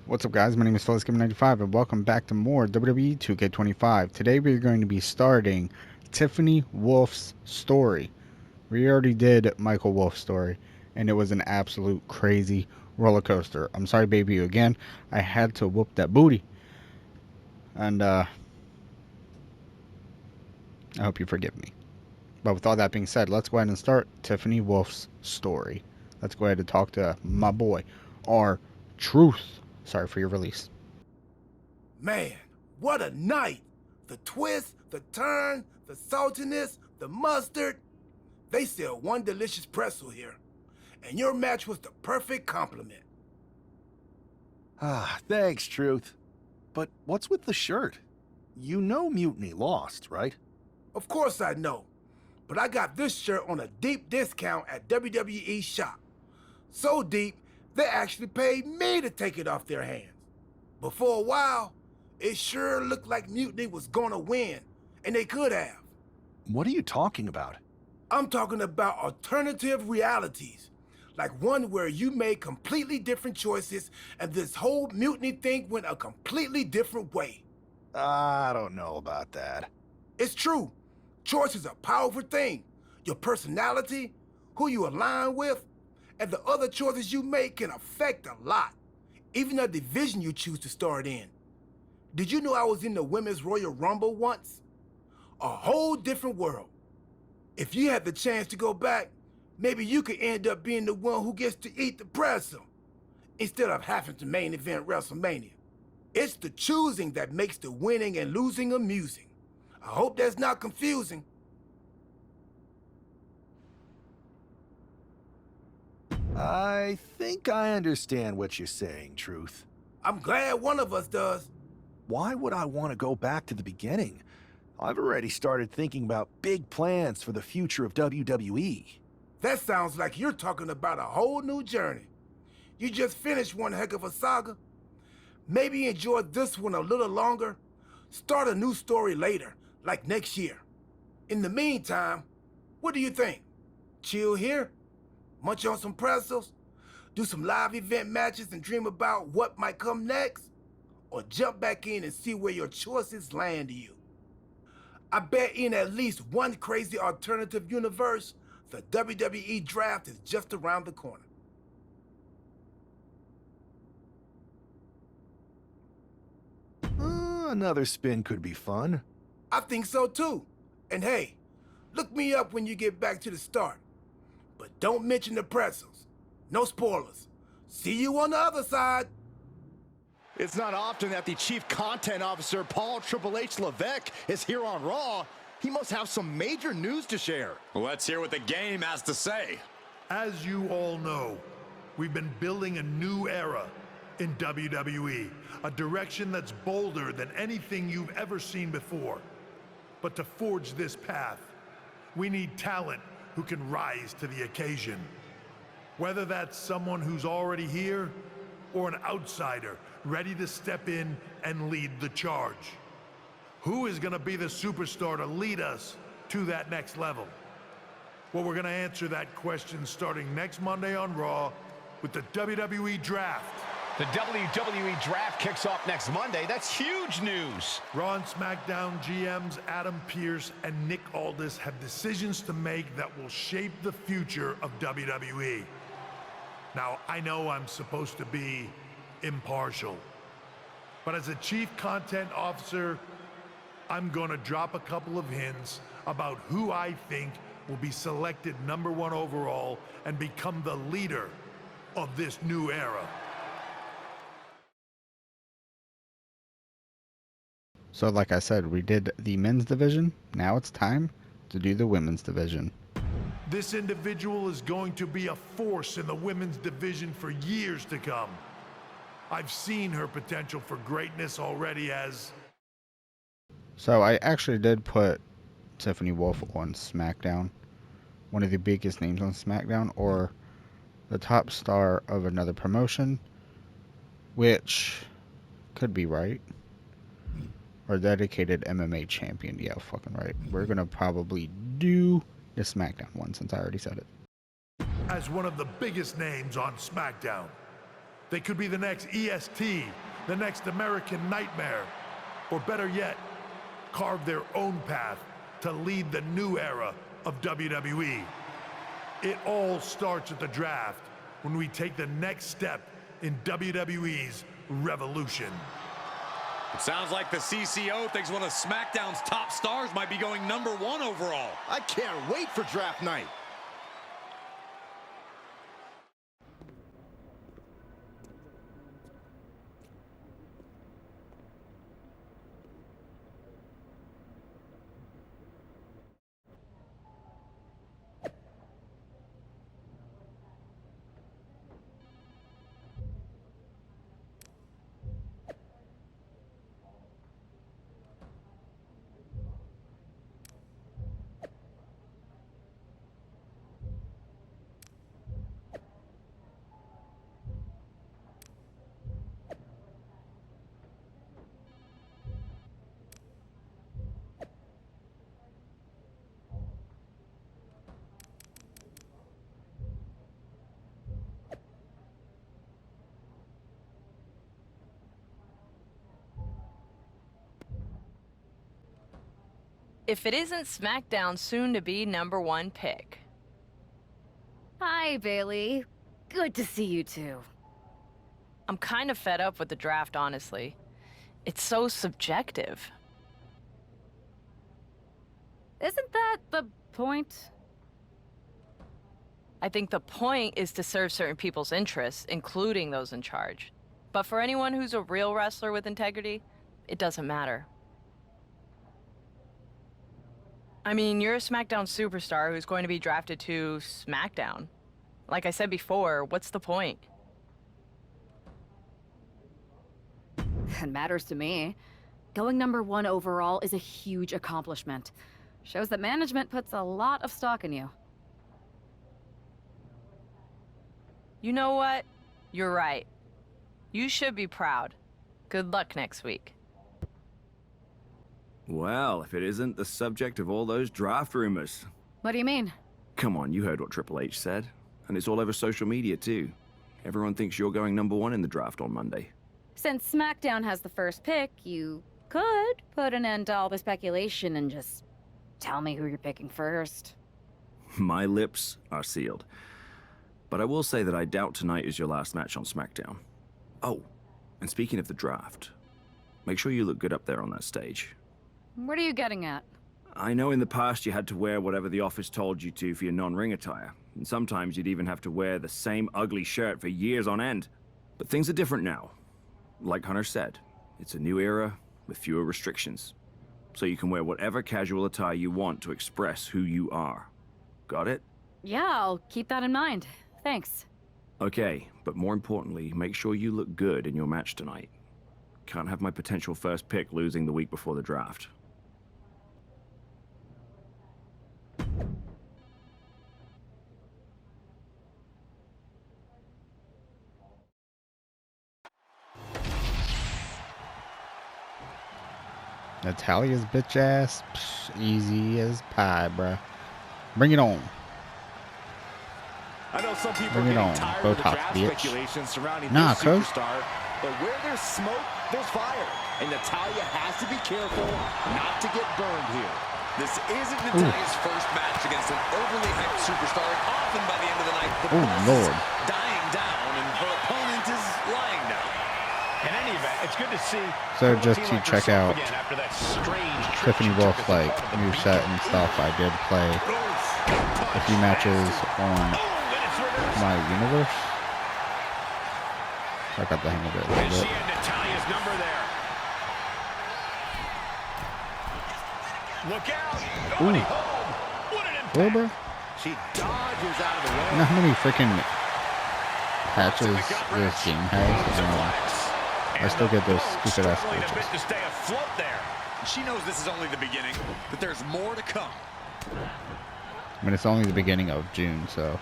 What's up, guys? My name is Tiffney and welcome back to more WWE2K25. Today we are going to be starting Tiffany Wolf's story. We already did Michael Wolf's story, and it was an absolute crazy roller coaster. I'm sorry, baby, again. I had to whoop that booty, and I hope you forgive me. But with all that being said, let's go ahead and start Tiffany Wolf's story. Let's go ahead and talk to my boy, R Truth. Sorry for your release. Man, what a night! The twist, the turn, the saltiness, the mustard. They sell one delicious pretzel here. And your match was the perfect compliment. Thanks, Truth. But what's with the shirt? You know Mutiny lost, right? Of course I know. But I got this shirt on a deep discount at WWE shop. So deep, they actually paid me to take it off their hands. But for a while, it sure looked like Mutiny was gonna win. And they could have. What are you talking about? I'm talking about alternative realities. Like one where you made completely different choices and this whole mutiny thing went a completely different way. I don't know about that. It's true. Choice is a powerful thing. Your personality, who you align with, and the other choices you make can affect a lot. Even the division you choose to start in. Did you know I was in the Women's Royal Rumble once? A whole different world. If you had the chance to go back, maybe you could end up being the one who gets to eat the pretzel, instead of having to main event WrestleMania. It's the choosing that makes the winning and losing amusing. I hope that's not confusing. I think I understand what you're saying, Truth. I'm glad one of us does. Why would I want to go back to the beginning? I've already started thinking about big plans for the future of WWE. That sounds like you're talking about a whole new journey. You just finished one heck of a saga. Maybe enjoy this one a little longer. Start a new story later, like next year. In the meantime, what do you think? Chill here? Munch on some pretzels? Do some live event matches and dream about what might come next? Or jump back in and see where your choices land you? I bet in at least one crazy alternative universe, the WWE draft is just around the corner. Another spin could be fun. I think so too. And hey, look me up when you get back to the start. But don't mention the pretzels. No spoilers. See you on the other side. It's not often that the Chief Content Officer, Paul Triple H Levesque, is here on Raw. He must have some major news to share. Let's hear what the game has to say. As you all know, we've been building a new era in WWE, a direction that's bolder than anything you've ever seen before. But to forge this path, we need talent who can rise to the occasion. Whether that's someone who's already here, or an outsider ready to step in and lead the charge. Who is gonna be the superstar to lead us to that next level? Well, we're gonna answer that question starting next Monday on Raw with the WWE Draft. The WWE Draft kicks off next Monday. That's huge news. Raw and SmackDown GMs Adam Pearce and Nick Aldis have decisions to make that will shape the future of WWE. Now, I know I'm supposed to be impartial, but as a Chief Content Officer, I'm gonna drop a couple of hints about who I think will be selected #1 overall and become the leader of this new era. So, like I said, we did the men's division. Now it's time to do the women's division. This individual is going to be a force in the women's division for years to come. I've seen her potential for greatness already as... So I actually did put Tiffany Wolf on SmackDown. One of the biggest names on SmackDown, or the top star of another promotion, which could be right. Or dedicated MMA champion. Yeah, fucking right. We're gonna probably do the SmackDown one since I already said it. as one of the biggest names on SmackDown. They could be the next EST, the next American Nightmare, or better yet, carve their own path to lead the new era of WWE. It all starts at the draft, when we take the next step in WWE's revolution. It sounds like the CCO thinks one of SmackDown's top stars might be going #1 overall. I can't wait for draft night. If it isn't SmackDown's soon-to-be #1 pick. Hi, Bailey. Good to see you too. I'm kind of fed up with the draft, honestly. It's so subjective. Isn't that the point? I think the point is to serve certain people's interests, including those in charge. But for anyone who's a real wrestler with integrity, it doesn't matter. I mean, you're a SmackDown superstar who's going to be drafted to SmackDown. Like I said before, what's the point? It matters to me. Going #1 overall is a huge accomplishment. Shows that management puts a lot of stock in you. You know what? You're right. You should be proud. Good luck next week. Well, if it isn't the subject of all those draft rumors. What do you mean? Come on, you heard what Triple H said. And it's all over social media, too. Everyone thinks you're going #1 in the draft on Monday. Since SmackDown has the first pick, you could put an end to all the speculation and just tell me who you're picking first. My lips are sealed. But I will say that I doubt tonight is your last match on SmackDown. Oh, and speaking of the draft, make sure you look good up there on that stage. What are you getting at? I know in the past you had to wear whatever the office told you to for your non-ring attire, and sometimes you'd even have to wear the same ugly shirt for years on end. But things are different now. Like Hunter said, it's a new era with fewer restrictions. So you can wear whatever casual attire you want to express who you are. Got it? Yeah, I'll keep that in mind. Thanks. Okay, but more importantly, make sure you look good in your match tonight. Can't have my potential first pick losing the week before the draft. Natalia's bitch ass, easy as pie, bruh. Bring it on. I know some people Bring it are on, getting tired of the Botox, draft bitch. speculation surrounding Nah, this cuz. superstar, but where there's smoke, there's fire. And Natalya has to be careful not to get burned here. This isn't Natalya's first match against an overly hyped superstar, and often by the end of the night, the buzz Lord. is dying down and her opponent is lying down. In any event, it's good to see. So just to like check herself out again after that strange trip Tiffney she took Wolf's us in like front of the moveset beacon. and stuff, I did play a few matches on my universe. I got the hang of it a And little she bit. had Natalya's number there. Look out! Nobody home. What an impact. Well, bro, She dodges out of the way. you know how many freaking patches this game has? I still get those stupid ass Struggling a bit glitches. to stay afloat there. She knows this is only the beginning, that there's more to come. I mean, it's only the beginning of June, so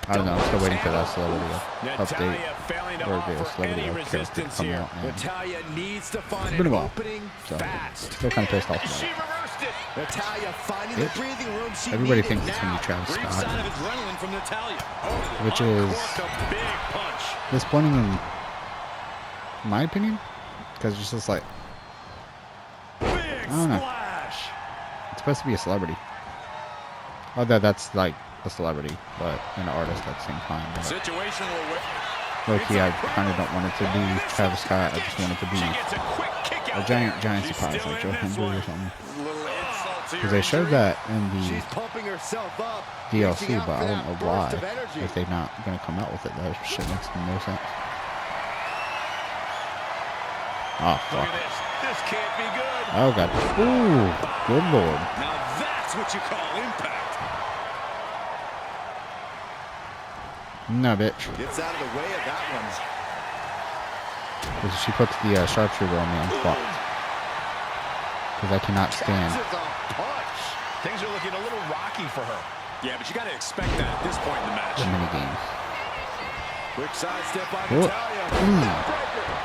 I don't know. I'm still waiting for that celebrity update Natalya failing to or the offer celebrity any character to resistance come here. out. And Natalya needs to find it's been an a while, opening so fast. still kind of pissed off She about it. reversed Natalia finding the breathing room she Everybody needed. thinks it's going to be Travis Great Scott, sign of adrenaline from Natalia. which is Uncorked a big punch. disappointing in my opinion, because it's just like, Big I don't know. splash. It's supposed to be a celebrity. Although that's like a celebrity, but an artist at the same time. But Situational away. low-key, I kind of don't want it to be Travis Scott. I just want it to be She gets a quick kick a out giant there. She's surprise, still like in Joe this Hendry one. or something. Little insult to Because your they showed injury. that in She's the pumping herself up. DLC, reaching out but for I don't that know burst why. of energy. If they're not going to come out with it, that shit makes no sense. Oh, Look fuck. at this. This can't be good. Oh, God. Ooh, good lord. Now that's what you call impact. No, bitch. Gets out of the way of that one. Because she puts the sharpshooter on me and fucked. Because I cannot stand This is a punch. Things are looking a little rocky for her. Yeah, but you got to expect that at this point in the match. the mini games. Quick sidestep on Whoa. Natalia.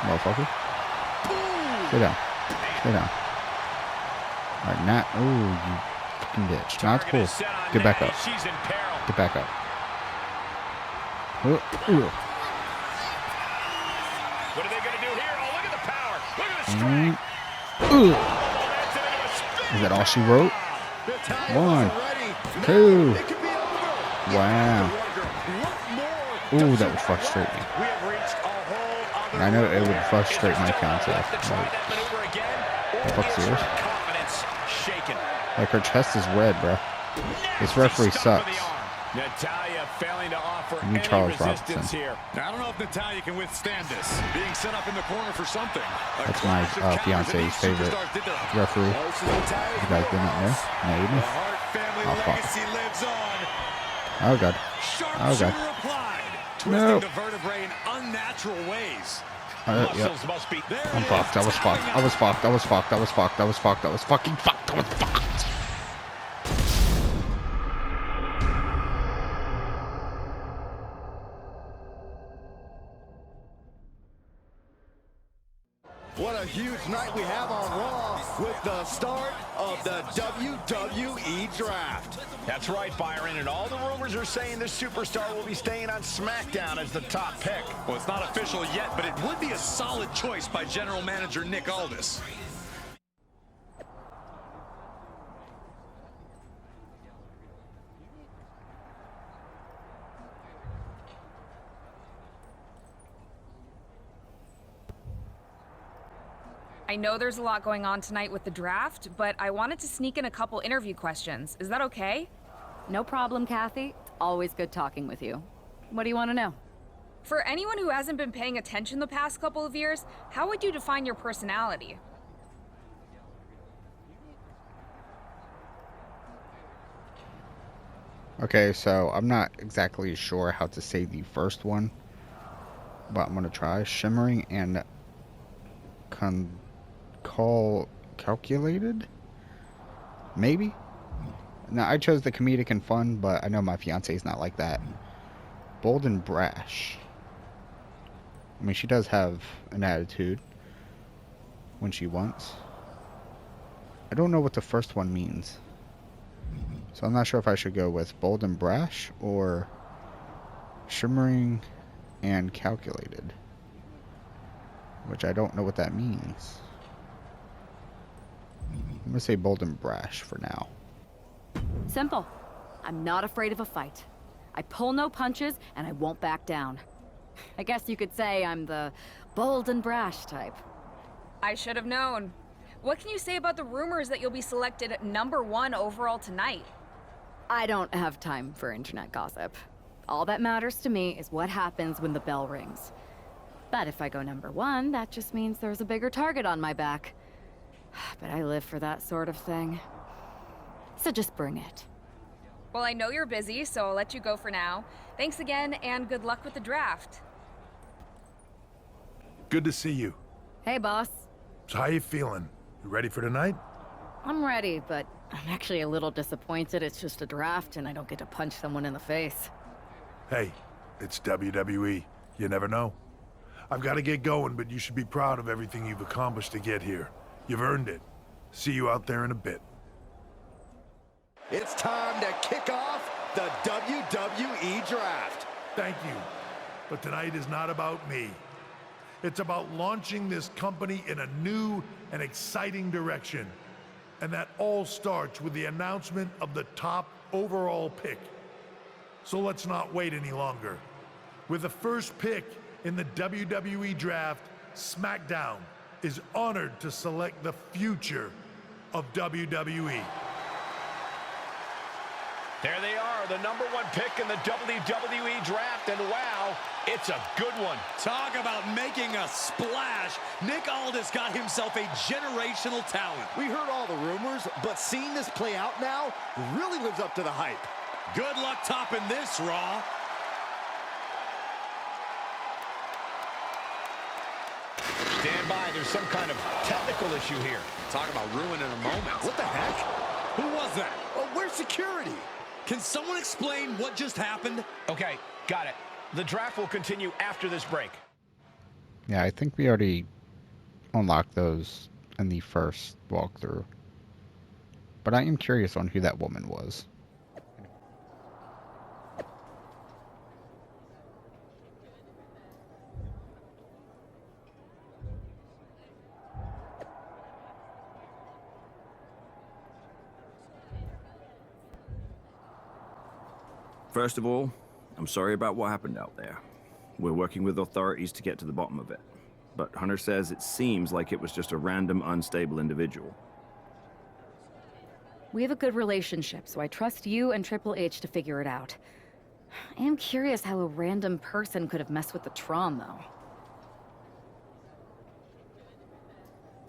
Motherfucker. Sit down. Sit down. Alright, Nat. Ooh, you fucking bitch. Nah, it's cool. Get back up. She's in peril. Get back up. Ooh, ooh. What are they going to do here? Oh, look at the power. Look at the strength. Ooh. That's into a spin. Is that all she wrote? Natalia One, wasn't ready. two. It could be over. Wow. What more? Ooh, that would frustrate me. We have reached a whole other And I know it level. would frustrate my fiance. Left to try Like, that maneuver again, or fuck, is her serious? confidence shaken? like her chest is red, bro. This Nasty referee stuff to the sucks. arm. Natalia failing to offer You any Charles resistance Robinson. here. I don't know if Natalia can withstand this. Being set up in the corner for something. A That's my clash of counters, and fiance's these favorite superstars did their referee. This is Natalia's You guys didn't know? No, you The didn't. Hart family Oh, fuck. legacy lives on. Oh, God. Sharpshooter God. applied. Twisting No. the vertebrae in unnatural ways. Yep. Muscles must be there. I'm fucked. I was fucked. I was fucked. I was fucked. I was fucked. I was fucked. I was fucking fucked. I was fucked. What a huge night we have on Raw with the start of the WWE Draft. That's right, Byron, and all the rumors are saying this superstar will be staying on SmackDown as the top pick. Well, it's not official yet, but it would be a solid choice by General Manager Nick Aldis. I know there's a lot going on tonight with the draft, but I wanted to sneak in a couple interview questions. Is that okay? No problem, Kathy. Always good talking with you. What do you want to know? For anyone who hasn't been paying attention the past couple of years, how would you define your personality? Okay, so I'm not exactly sure how to say the first one, but I'm gonna try. Shimmering and calculated? Maybe? Now, I chose the comedic and fun, but I know my fiance is not like that. Bold and brash. I mean, she does have an attitude when she wants. I don't know what the first one means. So I'm not sure if I should go with bold and brash or shimmering and calculated, which I don't know what that means. I'm gonna say bold and brash for now. Simple. I'm not afraid of a fight. I pull no punches, and I won't back down. I guess you could say I'm the bold and brash type. I should have known. What can you say about the rumors that you'll be selected at #1 overall tonight? I don't have time for internet gossip. All that matters to me is what happens when the bell rings. But if I go #1, that just means there's a bigger target on my back. But I live for that sort of thing. So just bring it. Well, I know you're busy, so I'll let you go for now. Thanks again, and good luck with the draft. Good to see you. Hey, boss. So how you feeling? You ready for tonight? I'm ready, but I'm actually a little disappointed it's just a draft and I don't get to punch someone in the face. Hey, it's WWE. You never know. I've got to get going, but you should be proud of everything you've accomplished to get here. You've earned it. See you out there in a bit. It's time to kick off the WWE Draft. Thank you. But tonight is not about me. It's about launching this company in a new and exciting direction. And that all starts with the announcement of the top overall pick. So let's not wait any longer. With the first pick in the WWE Draft, SmackDown is honored to select the future of WWE. There they are, the #1 pick in the WWE Draft, and wow, it's a good one. Talk about making a splash. Nick Aldis got himself a generational talent. We heard all the rumors, but seeing this play out now really lives up to the hype. Good luck topping this, Raw. Stand by, there's some kind of technical issue here. Talk about ruining a moment. What the heck? Who was that? Oh, where's security? Can someone explain what just happened? Okay, got it. The draft will continue after this break. Yeah, I think we already unlocked those in the first walkthrough. But I am curious on who that woman was. First of all, I'm sorry about what happened out there. We're working with authorities to get to the bottom of it. But Hunter says it seems like it was just a random, unstable individual. We have a good relationship, so I trust you and Triple H to figure it out. I am curious how a random person could have messed with the Tron, though.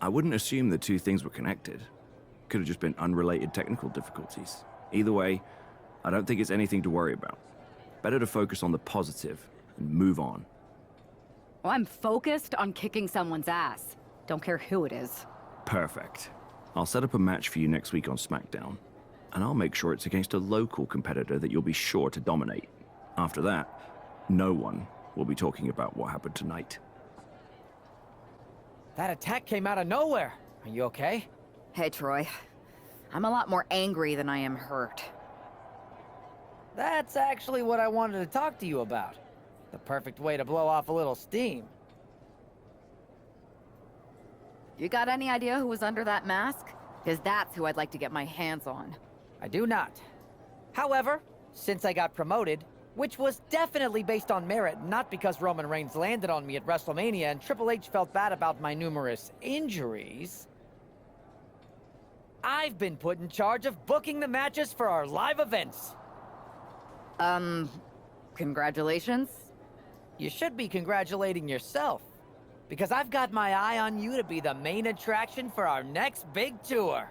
I wouldn't assume the two things were connected. Could have just been unrelated technical difficulties. Either way, I don't think it's anything to worry about. Better to focus on the positive and move on. Well, I'm focused on kicking someone's ass. Don't care who it is. Perfect. I'll set up a match for you next week on SmackDown. And I'll make sure it's against a local competitor that you'll be sure to dominate. After that, no one will be talking about what happened tonight. That attack came out of nowhere. Are you okay? Hey, Troy. I'm a lot more angry than I am hurt. That's actually what I wanted to talk to you about. The perfect way to blow off a little steam. You got any idea who was under that mask? Because that's who I'd like to get my hands on. I do not. However, since I got promoted, which was definitely based on merit, not because Roman Reigns landed on me at WrestleMania and Triple H felt bad about my numerous injuries, I've been put in charge of booking the matches for our live events. Congratulations? You should be congratulating yourself, because I've got my eye on you to be the main attraction for our next big tour.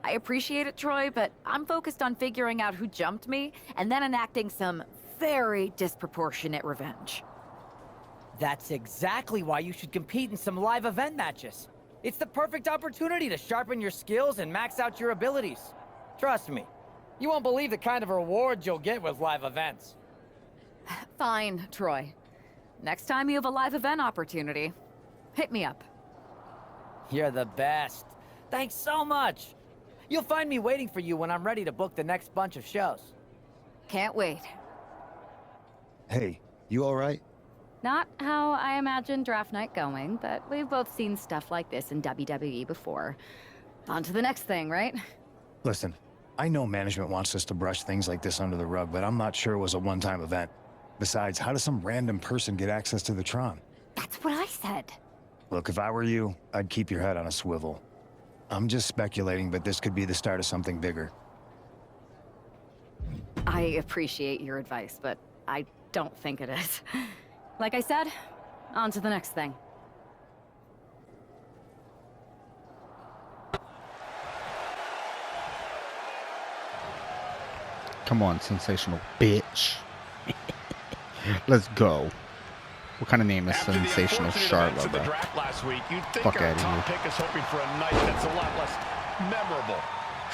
I appreciate it, Troy, but I'm focused on figuring out who jumped me and then enacting some very disproportionate revenge. That's exactly why you should compete in some live event matches. It's the perfect opportunity to sharpen your skills and max out your abilities. Trust me, you won't believe the kind of rewards you'll get with live events. Fine, Troy. Next time you have a live event opportunity, hit me up. You're the best. Thanks so much. You'll find me waiting for you when I'm ready to book the next bunch of shows. Can't wait. Hey, you all right? Not how I imagined draft night going, but we've both seen stuff like this in WWE before. On to the next thing, right? Listen, I know management wants us to brush things like this under the rug, but I'm not sure it was a one-time event. Besides, how does some random person get access to the Tron? That's what I said. Look, if I were you, I'd keep your head on a swivel. I'm just speculating, but this could be the start of something bigger. I appreciate your advice, but I don't think it is. Like I said, on to the next thing. Come on, sensational bitch. Let's go. What kind of name is sensational Charlotte, bro? Last week, you'd think Fuck our out of top here. pick is hoping for a night that's a lot less memorable.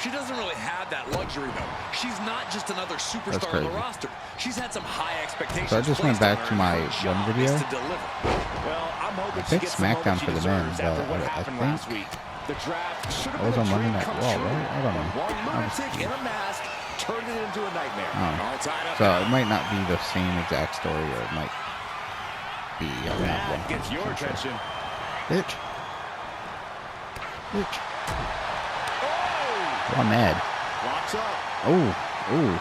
She doesn't really have that luxury, though. She's not just another superstar on the roster. She's had some high expectations. So I just went back to my one video. Well, I'm hoping I picked SmackDown for the men, but I think The draft should have I was been on a Monday dream Night come Raw, true. right? I don't know. But one lunatic in a mask turned it into a nightmare. All tied up. So it might not be the same exact story, or it might be. I'm not That gets your 100% sure. attention. Bitch. Bitch. Oh! Oh, I'm mad. Locks up. Oh. Ooh.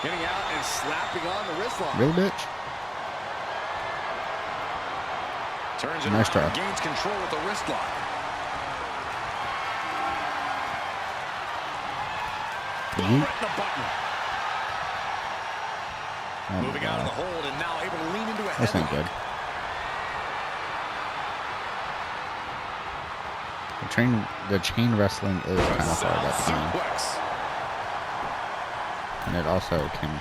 Getting out and slapping on the wrist lock. Real bitch. Turns it Nice around, try. gains control with the wrist lock. Yeet. Right in the button. Oh, Moving out of the hold and now able to lean into a That's not headlock. good. The chain wrestling is kind of hard at times. Suplex. And it also can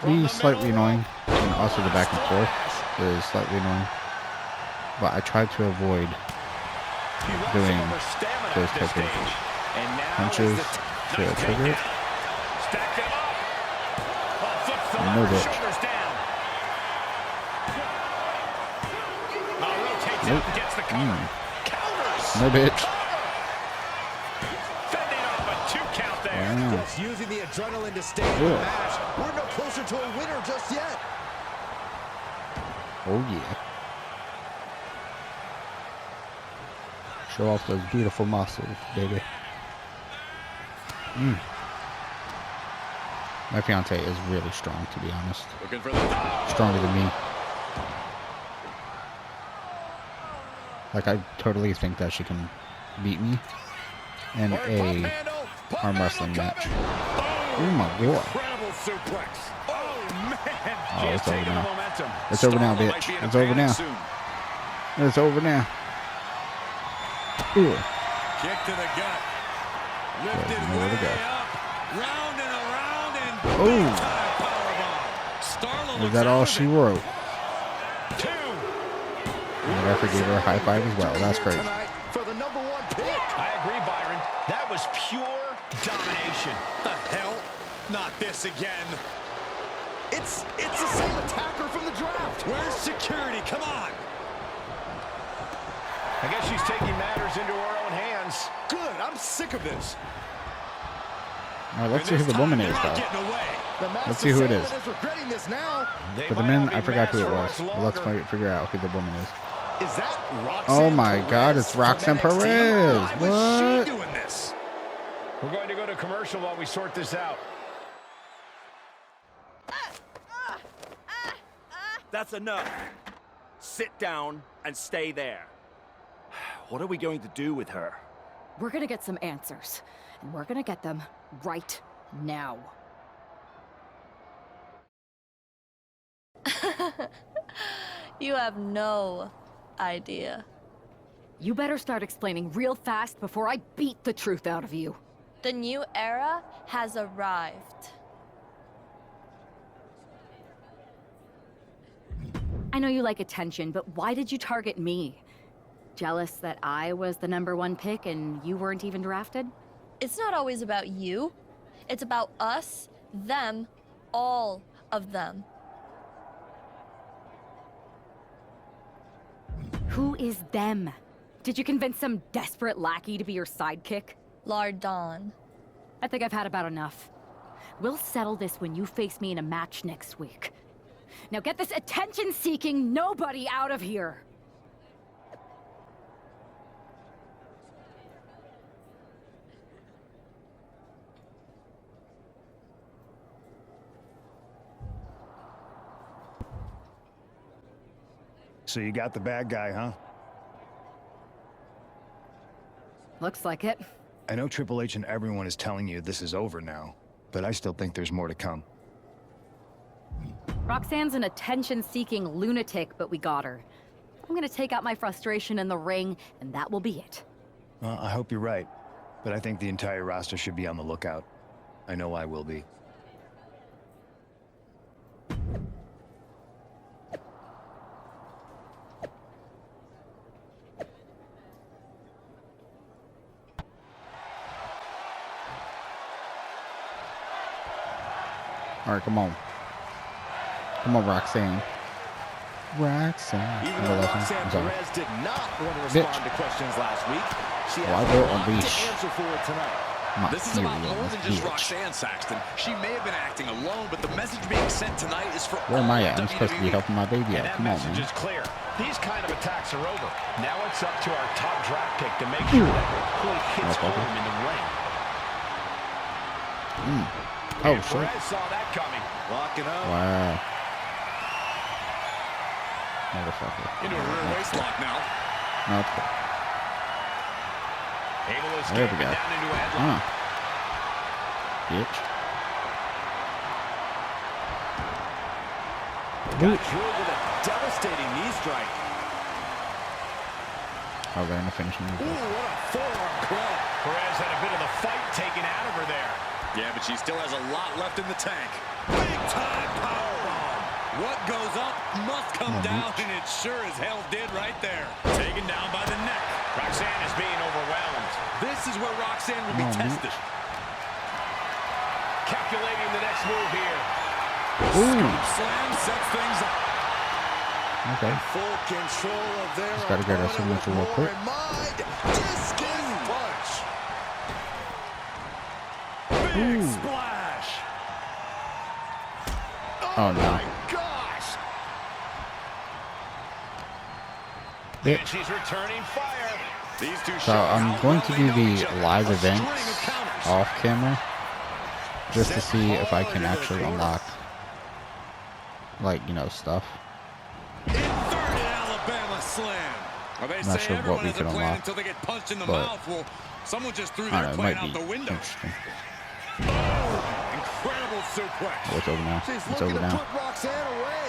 be slightly annoying. And also the back and forth is slightly annoying. But I try to avoid doing those type of punches to trigger it. No bitch. Nope. No bitch. Wow. Just using the adrenaline to stay in the match. We're no closer to a winner just yet. Oh yeah. Show off those beautiful muscles, baby. My fiance is really strong, to be honest. Looking for the Stronger than me. Like, I totally think that she can beat me in a arm wrestling match. Oh my god. incredible suplex. Oh man. Oh, it's over taking the now. momentum. It's over now, Starla might bitch. be in a It's over panic now. soon. It's over now. Ooh. Kick to the gut. Lifted There's nowhere to way go. up. Round and around and Oh. powerbomb. Starla Is looks that out all of she it. wrote? Two. And the referee gave her a high five as well. That's crazy. For the #1 pick. I agree, Byron. That was pure domination. The hell? Not this again. It's the same attacker from the draft. Where's security? Come on. I guess she's taking matters into her own hands. Good. I'm sick of this. All right, let's see who the woman is, though. Let's see who it is. regretting this now. For the men, I forgot who it was. But let's figure out who the woman is. Is that Roxanne Oh my god, it's Roxanne from NXT? Perez. Why was she What? doing this? We're going to go to commercial while we sort this out. That's enough. Sit down and stay there. What are we going to do with her? We're gonna get some answers, and we're gonna get them right now. You have no idea. You better start explaining real fast before I beat the truth out of you. The new era has arrived. I know you like attention, but why did you target me? Jealous that I was the #1 pick and you weren't even drafted? It's not always about you. It's about us, them, all of them. Who is them? Did you convince some desperate lackey to be your sidekick? Lardon. I think I've had about enough. We'll settle this when you face me in a match next week. Now get this attention-seeking nobody out of here! So you got the bad guy, huh? Looks like it. I know Triple H and everyone is telling you this is over now, but I still think there's more to come. Roxanne's an attention-seeking lunatic, but we got her. I'm gonna take out my frustration in the ring, and that will be it. Well, I hope you're right, but I think the entire roster should be on the lookout. I know I will be. Alright, come on. Come on, Roxanne. Roxanne. Even Remember though that song? Roxanne I'm sorry. Perez did not want to Bitch. respond to questions last week, she Well, I has will a lot to unleash answer for tonight. my This is about fury on more this than just bitch. Roxanne, Saxton. She may have been acting alone, but the message being sent tonight is for Where am all I of at? I'm supposed to be WWE. helping my baby And out. that Come on, message man. is clear. These kind of attacks are over. Now it's up to our top draft pick to make sure that point hits home in the ring. Oh, And shit. Perez saw that coming. Locking up. Wow. Motherfucker. Into a rear waist lock now. No, it's cool. Able to There escape we go. it down into a headlock. Bitch. Got drilled with a devastating knee strike. Oh, they're in the finishing move. Ooh, what a forearm club. Perez had a bit of the fight taken out of her there. Yeah, but she still has a lot left in the tank. Big time powerbomb. What goes up must come down, and it sure as hell did right there. Taken down by the neck. Roxanne is being overwhelmed. This is where Roxanne will be tested. Calculating the next move here. Scoop slam sets things up. Okay. Full control of their Just gotta get our signature real quick. mind. Discus punch. Big splash. Oh, no. My gosh. Bitch. And she's returning fire. These two So I'm going to do the live events off camera just to see if I can actually unlock, like, you know, stuff. Inverted Alabama slam. Well, they I'm not say sure everyone what we has a can plan unlock, until they get punched in the but mouth. Well, someone just threw I their don't know, it plan might out be the window. interesting. Oh, incredible suplex. Oh, it's over now. She's It's looking over to now. put Roxanne away.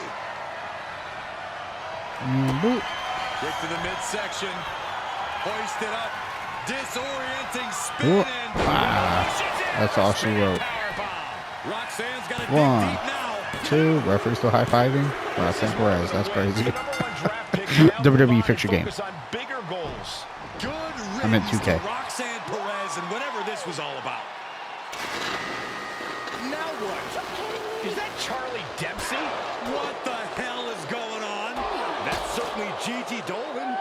Boop. Kick to the midsection. Hoist it up. Disorienting spin. Whoop. And That's all she wrote. Roxanne's got to dig One, deep now. two, referee's still high-fiving. Roxanne Perez, that's crazy. WWE picture game. Focus on bigger goals. Good I meant riddance 2K. to Roxanne Perez and whatever this was all about. Now what? Is that Charlie Dempsey? What the hell is going on? That's certainly Gigi Dolan.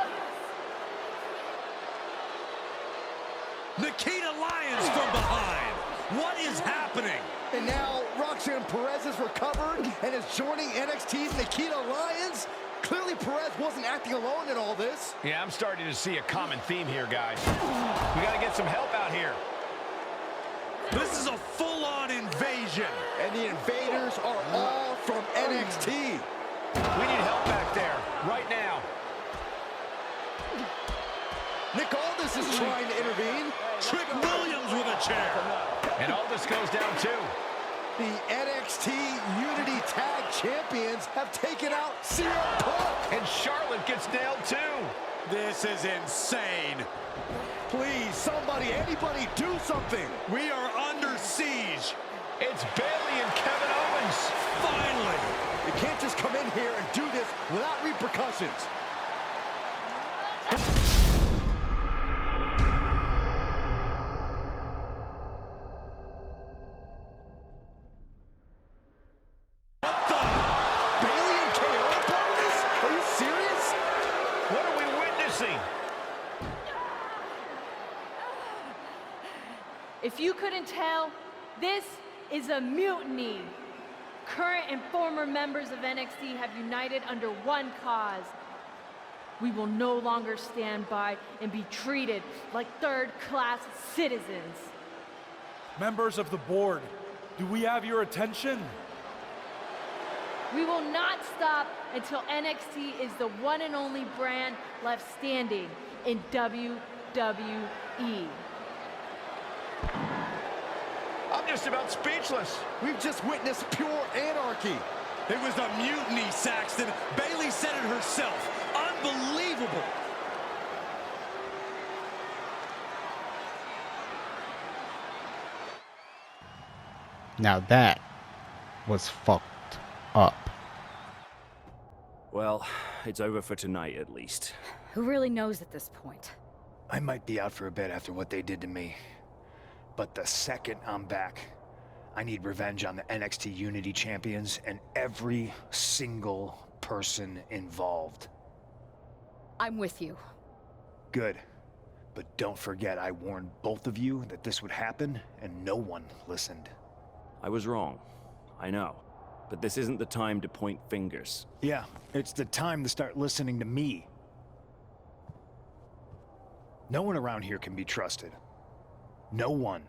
Nikita Lyons from behind. What is happening? And now Roxanne Perez is recovered and is joining NXT's Nikita Lyons. Clearly Perez wasn't acting alone in all this. Yeah, I'm starting to see a common theme here, guys. We got to get some help out here. This is a full-on invasion. And the invaders are all from NXT. We need help back there, right now. Nick Aldis is trying to intervene. Trick Williams with a chair. And Aldis goes down too. The NXT Unity Tag Champions have taken out CM Punk. And Charlotte gets nailed too. This is insane. Please, somebody, anybody, do something. We are under siege. It's Bayley and Kevin Owens. Finally. You can't just come in here and do this without repercussions. If you couldn't tell, this is a mutiny. Current and former members of NXT have united under one cause. We will no longer stand by and be treated like third-class citizens. Members of the board, do we have your attention? We will not stop until NXT is the one and only brand left standing in WWE. I'm just about speechless. We've just witnessed pure anarchy. It was a mutiny, Saxton. Bayley said it herself. Unbelievable. Now that was fucked up. Well, it's over for tonight at least. Who really knows at this point? I might be out for a bit after what they did to me. But the second I'm back, I need revenge on the NXT Unity Champions and every single person involved. I'm with you. Good. But don't forget I warned both of you that this would happen, and no one listened. I was wrong. I know. But this isn't the time to point fingers. Yeah, it's the time to start listening to me. No one around here can be trusted. No one.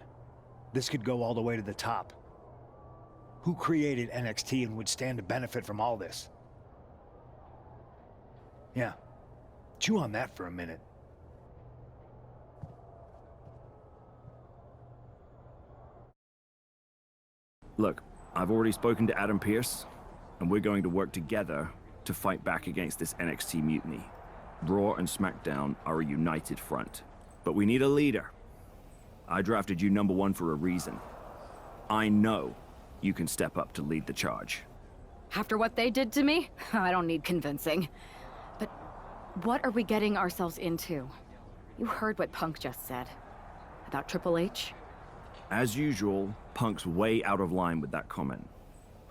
This could go all the way to the top. Who created NXT and would stand to benefit from all this? Yeah. Chew on that for a minute. Look, I've already spoken to Adam Pearce, and we're going to work together to fight back against this NXT mutiny. Raw and SmackDown are a united front. But we need a leader. I drafted you #1 for a reason. I know you can step up to lead the charge. After what they did to me, I don't need convincing. But what are we getting ourselves into? You heard what Punk just said. About Triple H? As usual, Punk's way out of line with that comment.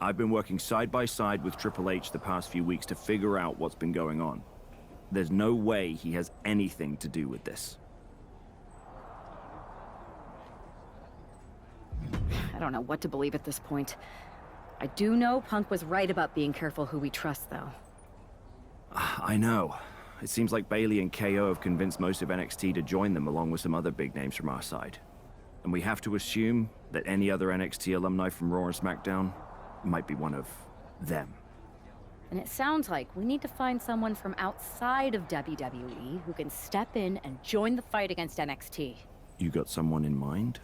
I've been working side by side with Triple H the past few weeks to figure out what's been going on. There's no way he has anything to do with this. I don't know what to believe at this point. I do know Punk was right about being careful who we trust, though. I know. It seems like Bailey and KO have convinced most of NXT to join them along with some other big names from our side. And we have to assume that any other NXT alumni from Raw and SmackDown might be one of them. And it sounds like we need to find someone from outside of WWE who can step in and join the fight against NXT. You got someone in mind?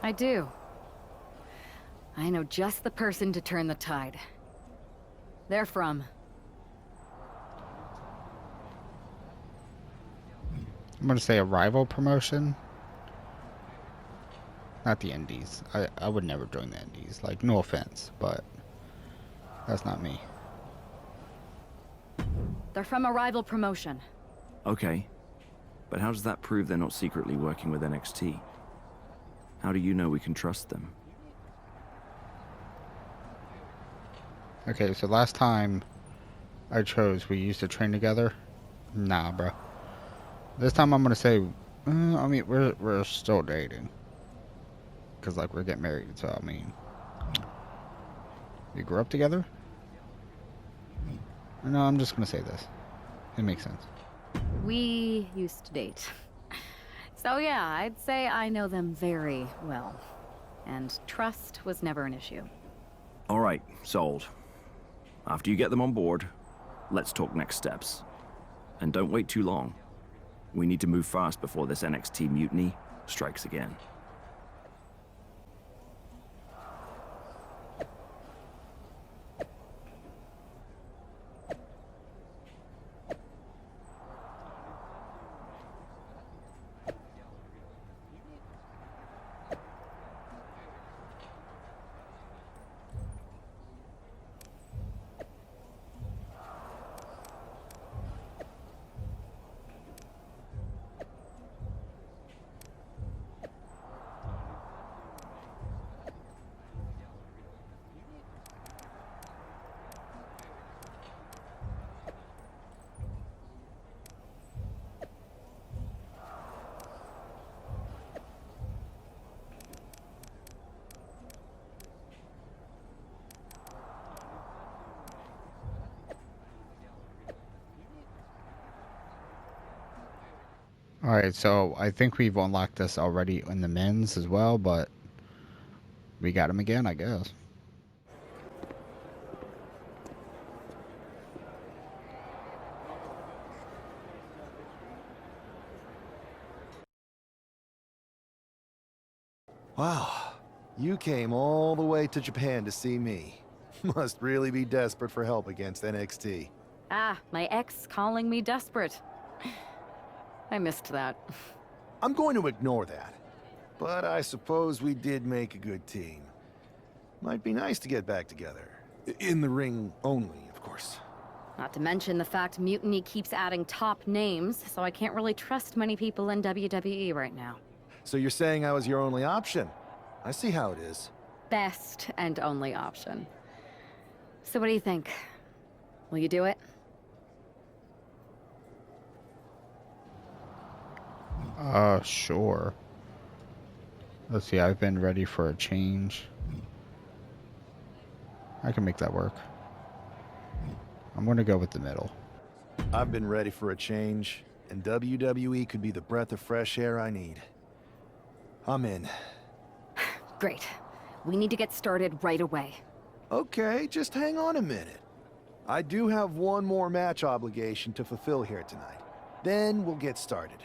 I do. I know just the person to turn the tide. They're from... I'm gonna say a rival promotion. Not the Indies. I would never join the Indies. Like, no offense, but that's not me. They're from a rival promotion. Okay. But how does that prove they're not secretly working with NXT? How do you know we can trust them? Okay, so last time I chose, we used to train together. Nah, bro. This time I'm gonna say, I mean, we're still dating. Cause like we're getting married, so I mean, we grew up together. No, I'm just gonna say this. It makes sense. We used to date. So yeah, I'd say I know them very well. And trust was never an issue. All right, sold. After you get them on board, let's talk next steps. And don't wait too long. We need to move fast before this NXT mutiny strikes again. Alright, so I think we've unlocked this already in the men's as well, but we got him again, I guess. Wow, you came all the way to Japan to see me. Must really be desperate for help against NXT. Ah, my ex calling me desperate. I missed that. I'm going to ignore that. But I suppose we did make a good team. Might be nice to get back together. In the ring only, of course. Not to mention the fact Mutiny keeps adding top names, so I can't really trust many people in WWE right now. So you're saying I was your only option? I see how it is. Best and only option. So what do you think? Will you do it? Sure. Let's see, I've been ready for a change. I can make that work. I'm gonna go with the middle. I've been ready for a change, and WWE could be the breath of fresh air I need. I'm in. Great. We need to get started right away. Okay, just hang on a minute. I do have one more match obligation to fulfill here tonight. Then we'll get started.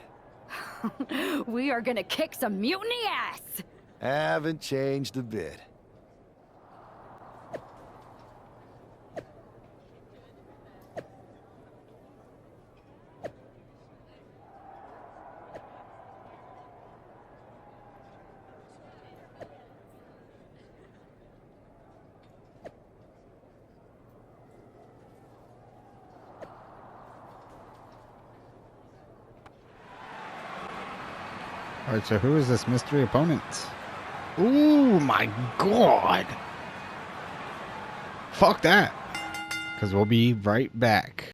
We are gonna kick some mutiny ass! Haven't changed a bit. Alright, so who is this mystery opponent? Ooh, my God! Fuck that! Because we'll be right back.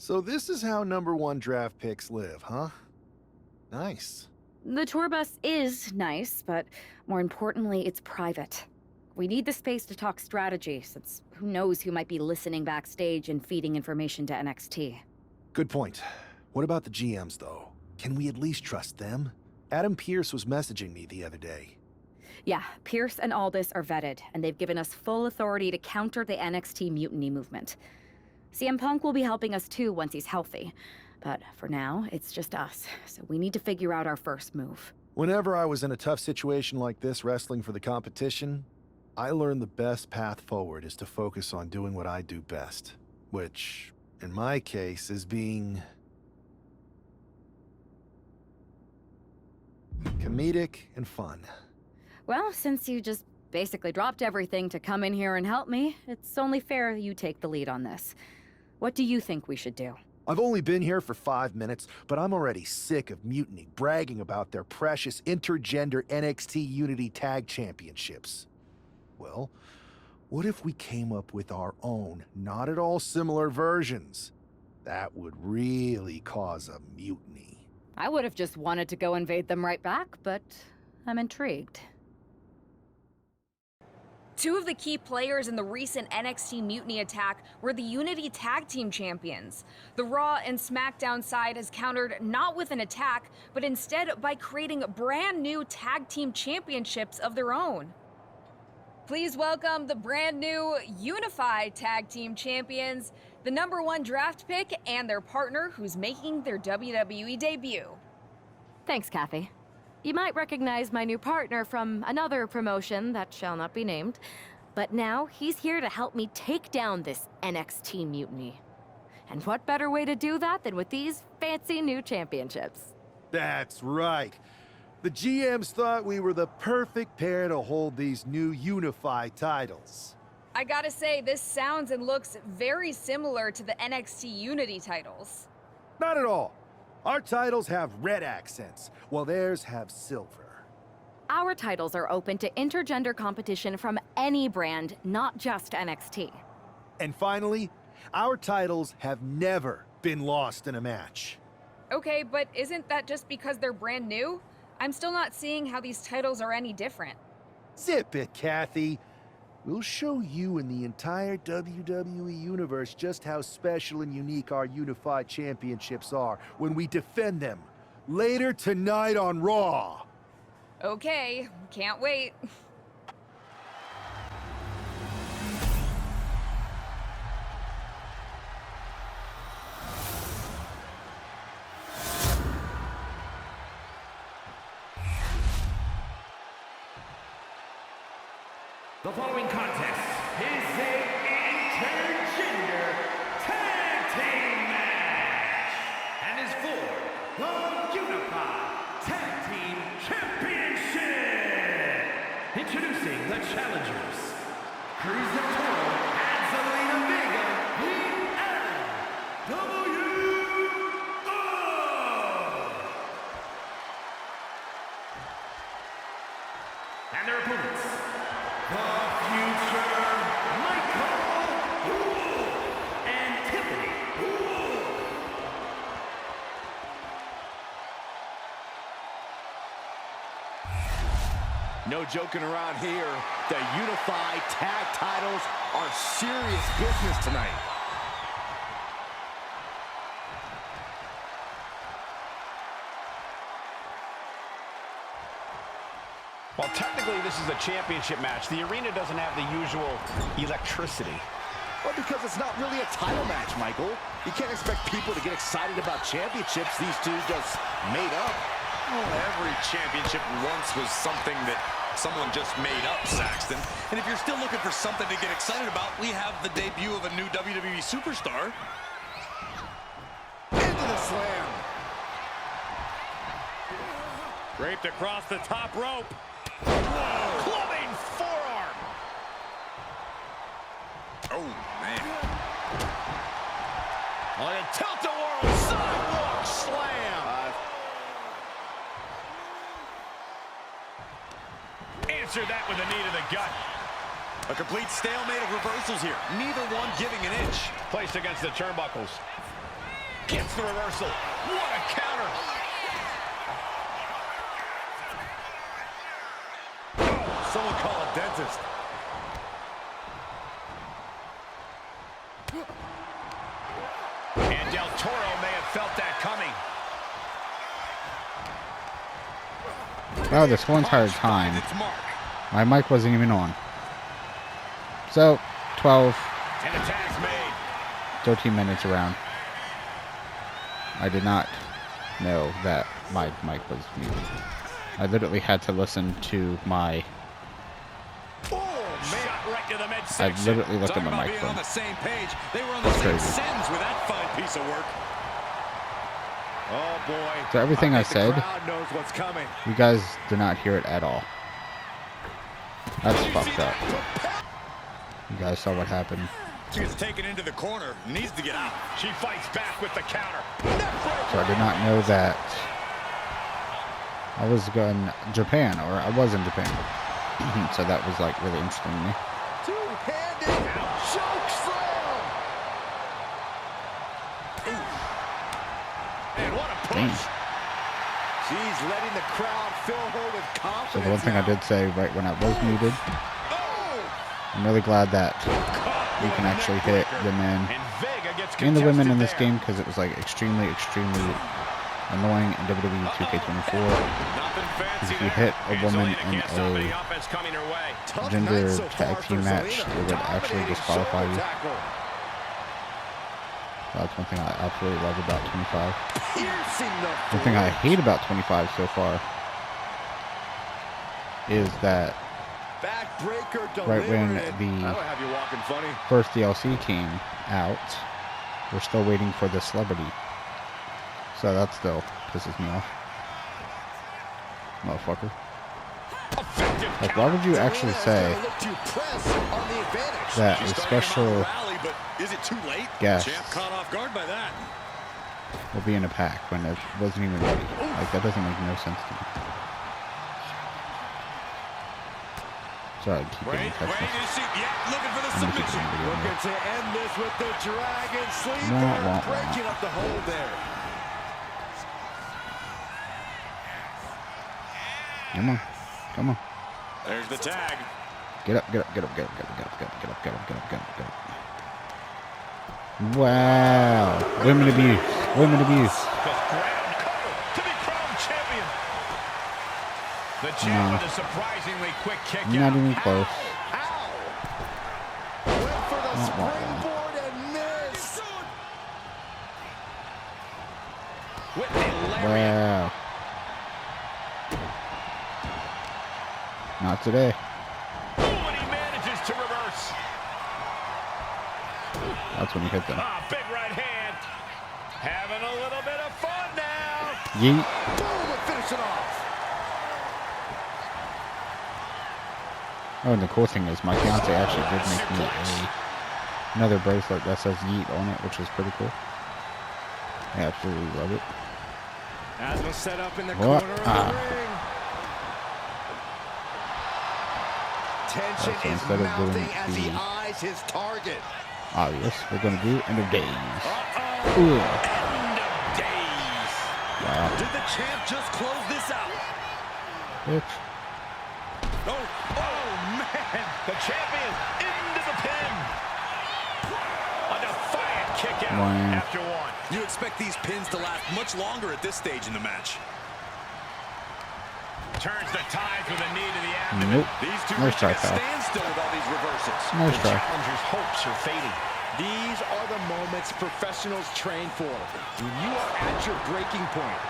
So this is how #1 draft picks live, huh? Nice. The tour bus is nice, but more importantly, it's private. We need the space to talk strategy, since who knows who might be listening backstage and feeding information to NXT. Good point. What about the GMs, though? Can we at least trust them? Adam Pearce was messaging me the other day. Yeah, Pierce and Aldis are vetted, and they've given us full authority to counter the NXT mutiny movement. CM Punk will be helping us too once he's healthy. But for now, it's just us, so we need to figure out our first move. Whenever I was in a tough situation like this wrestling for the competition, I learned the best path forward is to focus on doing what I do best. Which, in my case, is being comedic and fun. Well, since you just basically dropped everything to come in here and help me, it's only fair you take the lead on this. What do you think we should do? I've only been here for 5 minutes, but I'm already sick of Mutiny bragging about their precious intergender NXT Unity Tag Championships. Well, what if we came up with our own, not at all similar versions? That would really cause a mutiny. I would have just wanted to go invade them right back, but I'm intrigued. Two of the key players in the recent NXT mutiny attack were the Unity Tag Team Champions. The Raw and SmackDown side has countered not with an attack, but instead by creating brand new tag team championships of their own. Please welcome the brand new Unified Tag Team Champions, the #1 draft pick, and their partner who's making their WWE debut. Thanks, Kathy. You might recognize my new partner from another promotion that shall not be named, but now he's here to help me take down this NXT mutiny. And what better way to do that than with these fancy new championships? That's right. The GMs thought we were the perfect pair to hold these new unified titles. I gotta say, this sounds and looks very similar to the NXT Unity titles. Not at all. Our titles have red accents, while theirs have silver. Our titles are open to intergender competition from any brand, not just NXT. And finally, our titles have never been lost in a match. Okay, but isn't that just because they're brand new? I'm still not seeing how these titles are any different. Zip it, Kathy. We'll show you and the entire WWE Universe just how special and unique our unified championships are when we defend them later tonight on Raw. Okay, can't wait. The following contest is a intergender tag team match and is for the Unified Tag Team Championship. Introducing the challengers, Cruz del Toro and Zelina Vega, the LWO. And their opponents, the Future, Michael and Tiffney. No joking around here. The Unified Tag titles are serious business tonight. Well, technically, this is a championship match. The arena doesn't have the usual electricity. Well, because it's not really a title match, Michael. You can't expect people to get excited about championships these two just made up. Well, every championship once was something that someone just made up, Saxton. And if you're still looking for something to get excited about, we have the debut of a new WWE superstar. Into the slam. Draped across the top rope. Whoa. Clubbing forearm. Oh, man. On a tilt-a-whirl sidewalk slam. Answer that with a knee to the gut. A complete stalemate of reversals here. Neither one giving an inch. Placed against the turnbuckles. Gets the reversal. What a counter. Oh, someone call a dentist. And Del Toro may have felt that coming. Oh, this whole entire time, my mic wasn't even on. So, 12, 13 minutes around. I did not know that my mic was muted. I literally had to listen to my... I literally looked at my microphone. On the same page. They were on the same sentence with that fine piece of work. Oh boy. So everything I said, knows what's coming. you guys did not hear it at all. That's fucked up. You guys saw what happened. She gets taken into the corner. Needs to get out. She fights back with the counter. So I did not know that I was in Japan, or I was in Japan. So that was like really interesting to me. Two-handed choke slam. And what a push. Damn. She's letting the crowd fill her with confidence. So the one thing I did say right when I was muted, I'm really glad that you can actually hit the men and the women in this game, because it was like extremely annoying in WWE2K25. Because if you hit a woman in a gender tag team match, it would actually disqualify you. That's one thing I absolutely love about 25. One thing I hate about 25 so far is that right when the first DLC came out, we're still waiting for the celebrity. So that still pisses me off. Motherfucker. Like, why would you actually say that a special guest will be in a pack when it wasn't even ready? Like, that doesn't make no sense to me. Sorry, I keep getting text messages. Looking to end this with the Dragon Sleeper, breaking up the hold there. Come on. Come on. There's the tag. Get up, get up, get up, get up, get up, get up, get up, get up, get up, get up, get up, get up. Wow. Women abuse. Women abuse. The champ with a surprisingly quick kick Not out. even close. Went for the springboard and missed. Wow. Not today. Oh, and he manages to reverse. That's when you hit them. Big right hand. Having a little bit of fun now. Yeet. Boom, and finish it off. Oh, and the cool thing is my fiance actually did make me another bracelet that says Yeet on it, which is pretty cool. I absolutely love it. Asma set up in the What? corner of the ring. Tension So is instead of doing mounting as he the eyes his target. obvious, we're going to do End of Days. End Ooh. of days. Wow. Did the champ just close this out? Bitch. Oh, man. The champion into the pin. A defiant kick out Wow. after one. You expect these pins to last much longer at this stage in the match. Turns the tides with a knee to the abdomen. Nope. These two Nice try, reaching a pal. standstill with all these reversals. Nice try. Challenger's hopes are fading. These are the moments professionals train for. When you are at your breaking point.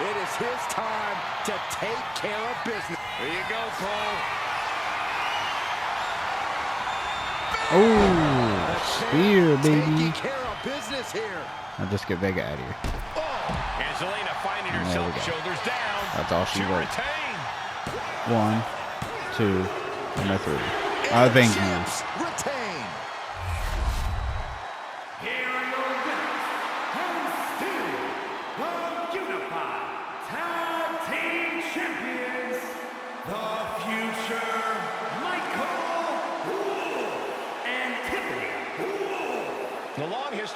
It is his time to take care of business. There you go, Cole. Oh, spear, baby. Taking care of business here. Now just get Vega out of here. And Zelina finding There herself we go. shoulders down. That's all she to wrote. retain. 1, 2, and a 3. Thank you. Retain. Here are your winners, and still the Unified Tag Team Champions, the Future Michael and Tiffney.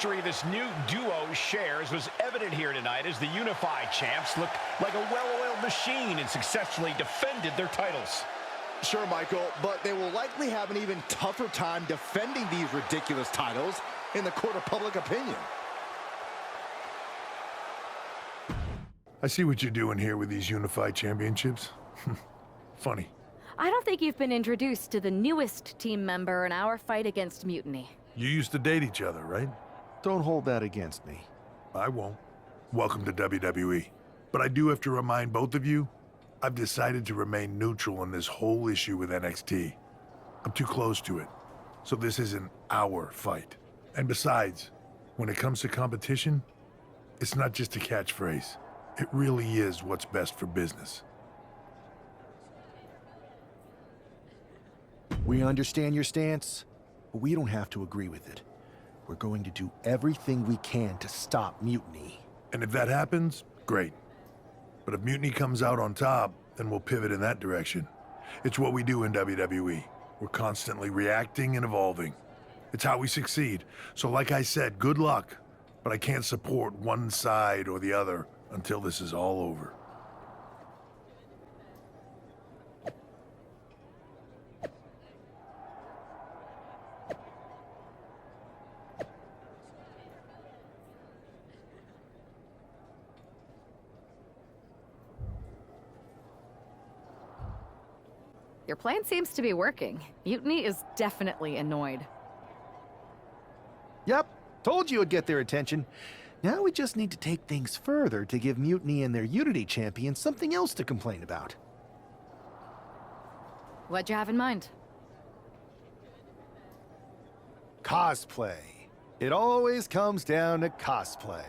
history this new duo shares was evident here tonight as the unified champs looked like a well-oiled machine and successfully defended their titles. Sure, Michael, but they will likely have an even tougher time defending these ridiculous titles in the court of public opinion. I see what you're doing here with these unified championships. Funny. I don't think you've been introduced to the newest team member in our fight against Mutiny. You used to date each other, right? Don't hold that against me. I won't. Welcome to WWE. But I do have to remind both of you, I've decided to remain neutral on this whole issue with NXT. I'm too close to it. So this isn't our fight. And besides, when it comes to competition, it's not just a catchphrase. It really is what's best for business. We understand your stance, but we don't have to agree with it. We're going to do everything we can to stop Mutiny. And if that happens, great. But if Mutiny comes out on top, then we'll pivot in that direction. It's what we do in WWE. We're constantly reacting and evolving. It's how we succeed. So like I said, good luck. But I can't support one side or the other until this is all over. Your plan seems to be working. Mutiny is definitely annoyed. Yep, told you it'd get their attention. Now we just need to take things further to give Mutiny and their Unity champion something else to complain about. What'd you have in mind? Cosplay. It always comes down to cosplay.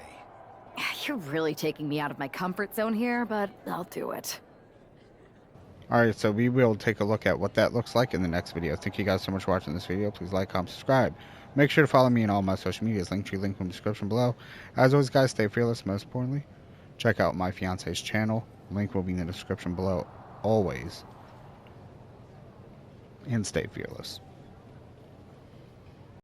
You're really taking me out of my comfort zone here, but I'll do it. Alright, so we will take a look at what that looks like in the next video. Thank you guys so much for watching this video. Please like, comment, subscribe. Make sure to follow me on all my social medias. Link in the description below. As always, guys, stay fearless. Most importantly, check out my fiance's channel. Link will be in the description below always. And stay fearless.